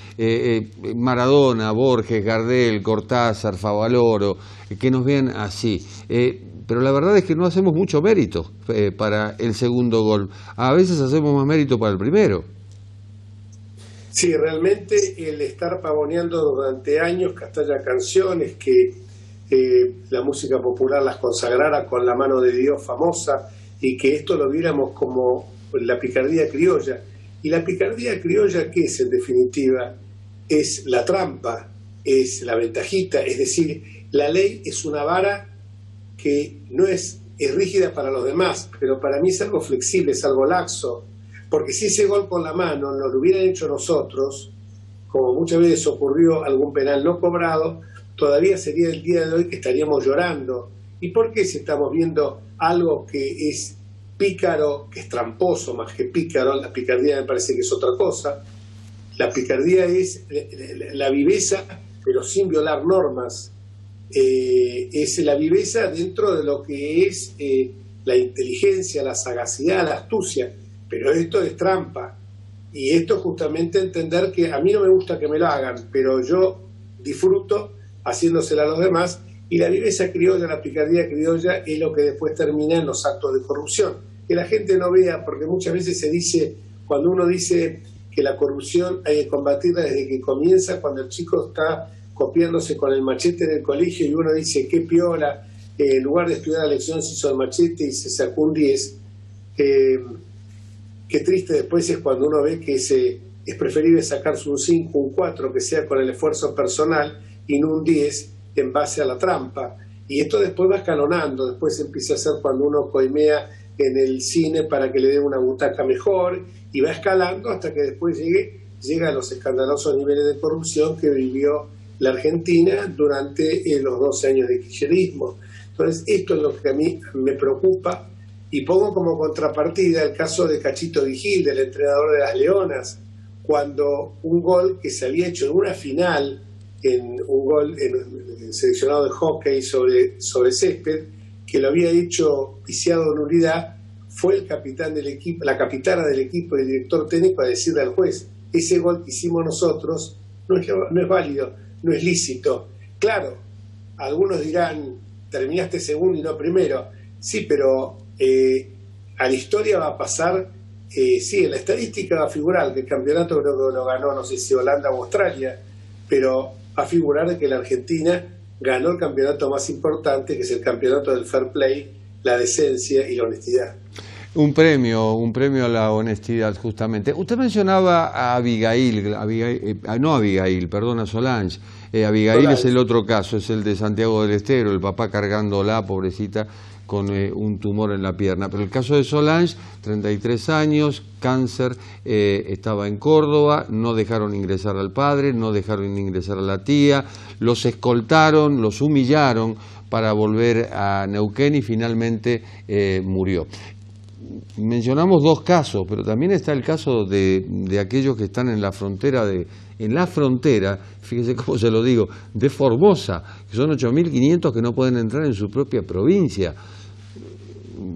Maradona, Borges, Gardel, Cortázar, Favaloro, que nos vean así. Pero la verdad es que no hacemos mucho mérito para el segundo gol, a veces hacemos más mérito para el primero. Sí, realmente el estar pavoneando durante años que hasta haya canciones que la música popular las consagrara con la mano de Dios famosa, y que esto lo viéramos como la picardía criolla. ¿Y la picardía criolla qué es en definitiva? es la trampa, es la ventajita, es decir, la ley es una vara que no es rígida para los demás, pero para mí es algo flexible, es algo laxo, porque si ese gol con la mano nos lo hubieran hecho nosotros, como muchas veces ocurrió algún penal no cobrado, todavía sería el día de hoy que estaríamos llorando. ¿Y por qué si estamos viendo algo que es pícaro, que es tramposo más que pícaro? La picardía me parece que es otra cosa. La picardía es la viveza, pero sin violar normas. Es la viveza dentro de lo que es la inteligencia, la sagacidad, la astucia. Pero esto es trampa. Y esto justamente entender que a mí no me gusta que me lo hagan, pero yo disfruto haciéndosela a los demás, y la viveza criolla, la picardía criolla es lo que después termina en los actos de corrupción. Que la gente no vea, porque muchas veces se dice, cuando uno dice que la corrupción hay que combatirla desde que comienza, cuando el chico está copiándose con el machete en el colegio y uno dice, qué piola, en lugar de estudiar la lección se hizo el machete y se sacó un 10. Qué triste después es cuando uno ve que es preferible sacarse un 5, un 4, que sea con el esfuerzo personal, y no un 10 en base a la trampa. Y esto después va escalonando, después empieza a ser cuando uno coimea en el cine para que le den una butaca mejor, y va escalando hasta que después llega a los escandalosos niveles de corrupción que vivió la Argentina durante los 12 años de kirchnerismo. Entonces, esto es lo que a mí me preocupa, y pongo como contrapartida el caso de Cachito Vigil, del entrenador de las Leonas, cuando un gol que se había hecho en una final, en un gol en seleccionado de hockey sobre césped, que lo había hecho viciado de nulidad, fue el capitán del equipo, la capitana del equipo y el director técnico a decirle al juez, ese gol que hicimos nosotros no es válido, no es lícito. Claro, algunos dirán, terminaste segundo y no primero. Sí, pero a la historia va a pasar, sí, en la estadística va a figurar que el campeonato creo que lo ganó, no sé si Holanda o Australia, pero va a figurar de que la Argentina ganó el campeonato más importante, que es el campeonato del fair play, la decencia y la honestidad. Un premio a la honestidad, justamente. Usted mencionaba a Abigail, a Solange. Abigail es el otro caso, es el de Santiago del Estero, el papá cargándola, pobrecita, con un tumor en la pierna. Pero el caso de Solange, 33 años, cáncer, estaba en Córdoba, no dejaron ingresar al padre, no dejaron ingresar a la tía, los escoltaron, los humillaron para volver a Neuquén y finalmente murió. Mencionamos dos casos, pero también está el caso de aquellos que están en la frontera, fíjese cómo se lo digo, de Formosa, que son 8.500 que no pueden entrar en su propia provincia.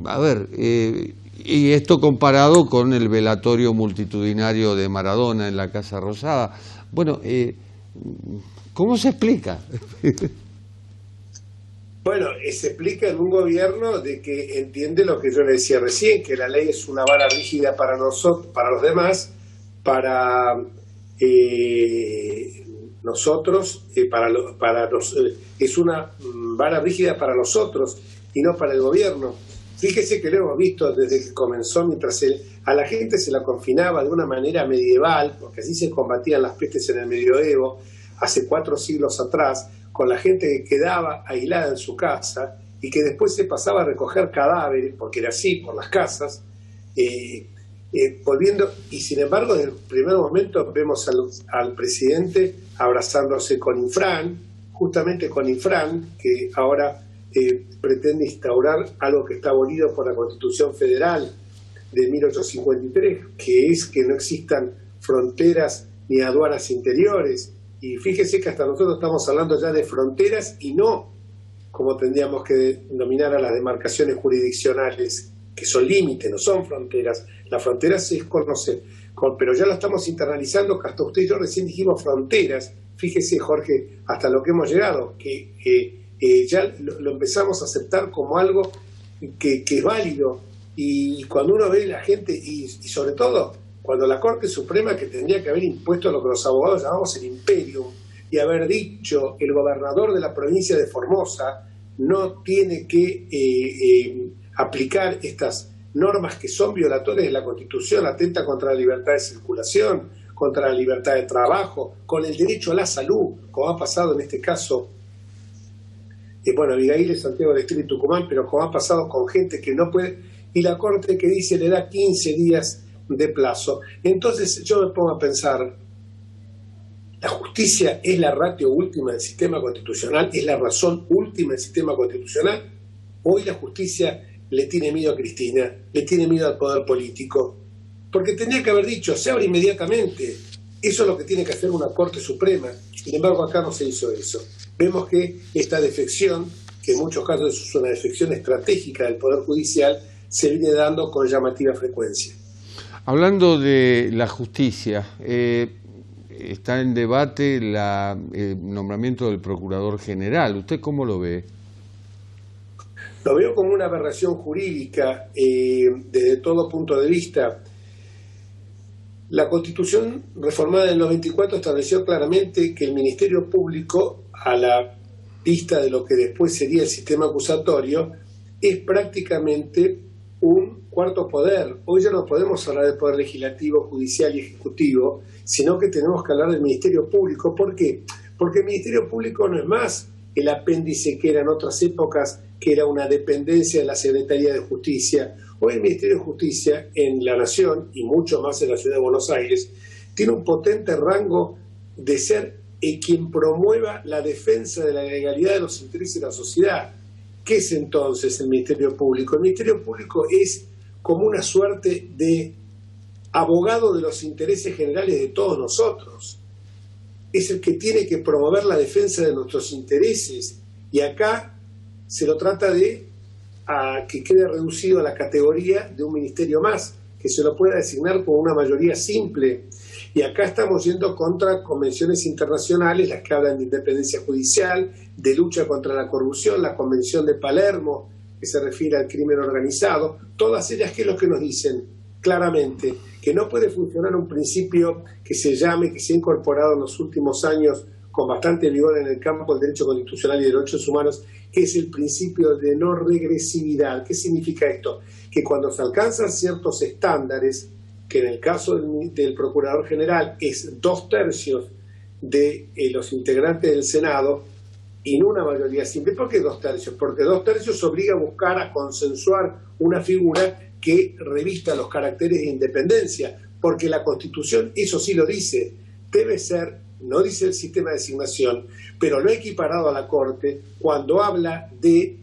A ver, y esto comparado con el velatorio multitudinario de Maradona en la Casa Rosada. Bueno, ¿cómo se explica? Bueno, se explica en un gobierno de que entiende lo que yo le decía recién, que la ley es una vara rígida para nosotros, para los demás, para nosotros, es una vara rígida para nosotros y no para el gobierno. Fíjese que lo hemos visto desde que comenzó, mientras a la gente se la confinaba de una manera medieval, porque así se combatían las pestes en el medioevo, hace 4 siglos atrás, con la gente que quedaba aislada en su casa y que después se pasaba a recoger cadáveres, porque era así, por las casas, volviendo, y sin embargo, en el primer momento vemos al presidente abrazándose con Infran, justamente con Infran, que ahora pretende instaurar algo que está abolido por la Constitución Federal de 1853, que es que no existan fronteras ni aduanas interiores. Y fíjese que hasta nosotros estamos hablando ya de fronteras y no como tendríamos que denominar a las demarcaciones jurisdiccionales, que son límites, no son fronteras. Las fronteras se conocen, pero ya lo estamos internalizando, que hasta usted y yo recién dijimos fronteras. Fíjese, Jorge, hasta lo que hemos llegado, que ya lo empezamos a aceptar como algo que es válido. Y cuando uno ve la gente, y sobre todo cuando la Corte Suprema, que tendría que haber impuesto lo que los abogados llamamos el imperium, y haber dicho el gobernador de la provincia de Formosa no tiene que aplicar estas normas que son violatorias de la Constitución, atenta contra la libertad de circulación, contra la libertad de trabajo, con el derecho a la salud, como ha pasado en este caso, bueno, Abigail es Santiago del Estero y Tucumán, pero como ha pasado con gente que no puede, y la Corte que dice le da 15 días de plazo. Entonces yo me pongo a pensar, la justicia es la ratio última del sistema constitucional, es la razón última del sistema constitucional. Hoy la justicia le tiene miedo a Cristina, le tiene miedo al poder político, porque tenía que haber dicho, se abre inmediatamente. Eso es lo que tiene que hacer una Corte Suprema. Sin embargo, acá no se hizo eso. Vemos que esta defección, que en muchos casos es una defección estratégica del Poder Judicial, se viene dando con llamativa frecuencia. Hablando de la justicia, está en debate el nombramiento del Procurador General. ¿Usted cómo lo ve? Lo veo como una aberración jurídica desde todo punto de vista. La Constitución reformada en el 94 estableció claramente que el Ministerio Público, a la vista de lo que después sería el sistema acusatorio, es prácticamente un cuarto poder. Hoy ya no podemos hablar del poder legislativo, judicial y ejecutivo, sino que tenemos que hablar del Ministerio Público. ¿Por qué? Porque el Ministerio Público no es más el apéndice que era en otras épocas, que era una dependencia de la Secretaría de Justicia. Hoy el Ministerio de Justicia en la Nación, y mucho más en la Ciudad de Buenos Aires, tiene un potente rango de ser quien promueva la defensa de la legalidad de los intereses de la sociedad. ¿Qué es entonces el Ministerio Público? El Ministerio Público es como una suerte de abogado de los intereses generales de todos nosotros. Es el que tiene que promover la defensa de nuestros intereses, y acá se lo trata de que quede reducido a la categoría de un ministerio más, que se lo pueda designar con una mayoría simple. Y acá estamos yendo contra convenciones internacionales, las que hablan de independencia judicial, de lucha contra la corrupción, la Convención de Palermo, que se refiere al crimen organizado, todas ellas, ¿qué es lo que nos dicen? Claramente, que no puede funcionar un principio que se ha incorporado en los últimos años con bastante vigor en el campo del derecho constitucional y de los derechos humanos, que es el principio de no regresividad. ¿Qué significa esto? Que cuando se alcanzan ciertos estándares, que en el caso del Procurador General es 2/3 de los integrantes del Senado, y no una mayoría simple. ¿Por qué 2/3? Porque 2/3 obliga a buscar, a consensuar una figura que revista los caracteres de independencia, porque la Constitución, eso sí lo dice, debe ser, no dice el sistema de designación, pero lo ha equiparado a la Corte cuando habla de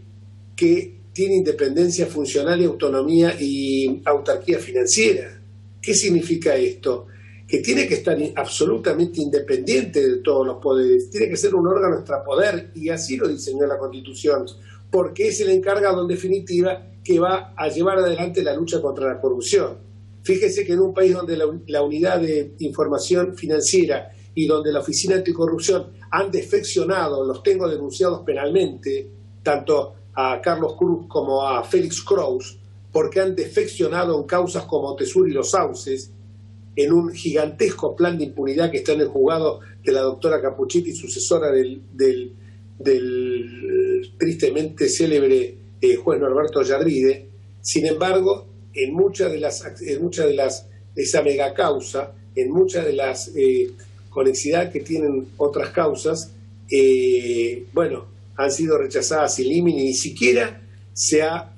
que tiene independencia funcional y autonomía y autarquía financiera. ¿Qué significa esto? Que tiene que estar absolutamente independiente de todos los poderes, tiene que ser un órgano extrapoder, y así lo diseñó la Constitución, porque es el encargado en definitiva que va a llevar adelante la lucha contra la corrupción. Fíjese que en un país donde la unidad de información financiera y donde la Oficina Anticorrupción han defeccionado, los tengo denunciados penalmente, tanto a Carlos Cruz como a Félix Kraus, porque han defeccionado en causas como Tesur y Los Sauces, en un gigantesco plan de impunidad que está en el juzgado de la doctora Capuchetti, sucesora del tristemente célebre juez Norberto Yarvide. Sin embargo, en muchas de las esa mega causa, en muchas de las conexidad que tienen otras causas, han sido rechazadas sin límite, ni siquiera se ha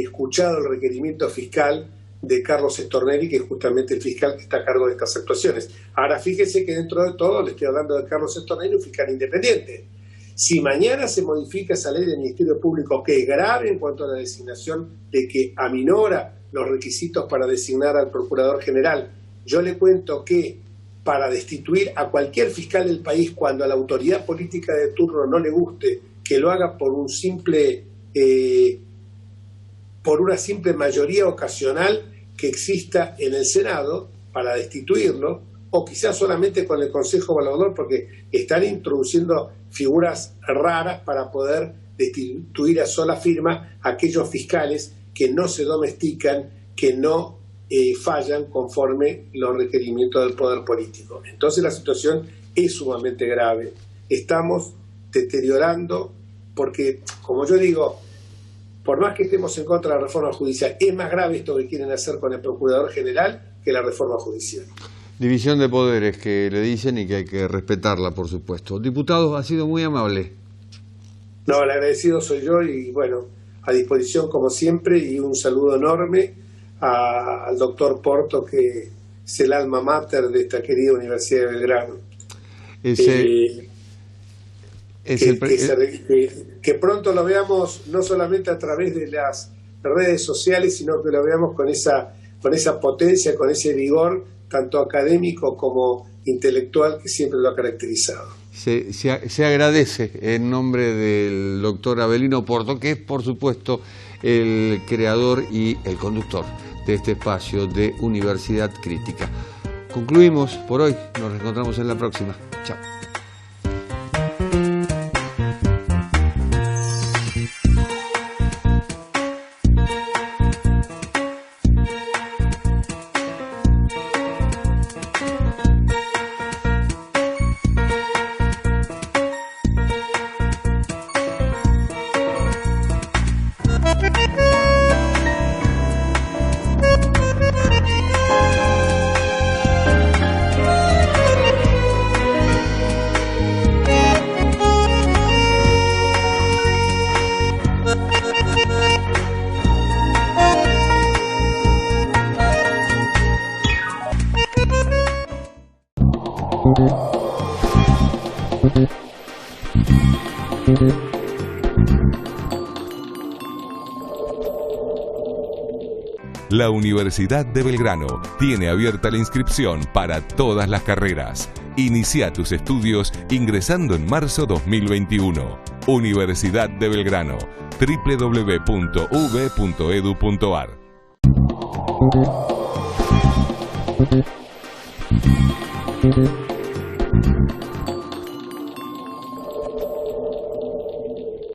escuchado el requerimiento fiscal de Carlos Stornelli, que es justamente el fiscal que está a cargo de estas actuaciones. Ahora, fíjese que dentro de todo, le estoy hablando de Carlos Stornelli, un fiscal independiente. Si mañana se modifica esa ley del Ministerio Público, que es grave en cuanto a la designación, de que aminora los requisitos para designar al Procurador General, yo le cuento que para destituir a cualquier fiscal del país, cuando a la autoridad política de turno no le guste, que lo haga por una simple mayoría ocasional que exista en el Senado para destituirlo, o quizás solamente con el Consejo Evaluador, porque están introduciendo figuras raras para poder destituir a sola firma a aquellos fiscales que no se domestican, que no fallan conforme los requerimientos del poder político. Entonces la situación es sumamente grave. Estamos deteriorando, porque, como yo digo, por más que estemos en contra de la reforma judicial, es más grave esto que quieren hacer con el Procurador General que la reforma judicial. División de poderes que le dicen y que hay que respetarla, por supuesto. Diputado, ha sido muy amable. No, el agradecido soy yo y bueno, a disposición como siempre, y un saludo enorme al doctor Porto, que es el alma mater de esta querida Universidad de Belgrano. Que pronto lo veamos no solamente a través de las redes sociales, sino que lo veamos con esa potencia, con ese vigor, tanto académico como intelectual, que siempre lo ha caracterizado. Se agradece en nombre del doctor Avelino Porto, que es por supuesto el creador y el conductor de este espacio de Universidad Crítica. Concluimos por hoy, nos reencontramos en la próxima. Chao. La Universidad de Belgrano tiene abierta la inscripción para todas las carreras. Inicia tus estudios ingresando en marzo 2021. Universidad de Belgrano, www.uv.edu.ar.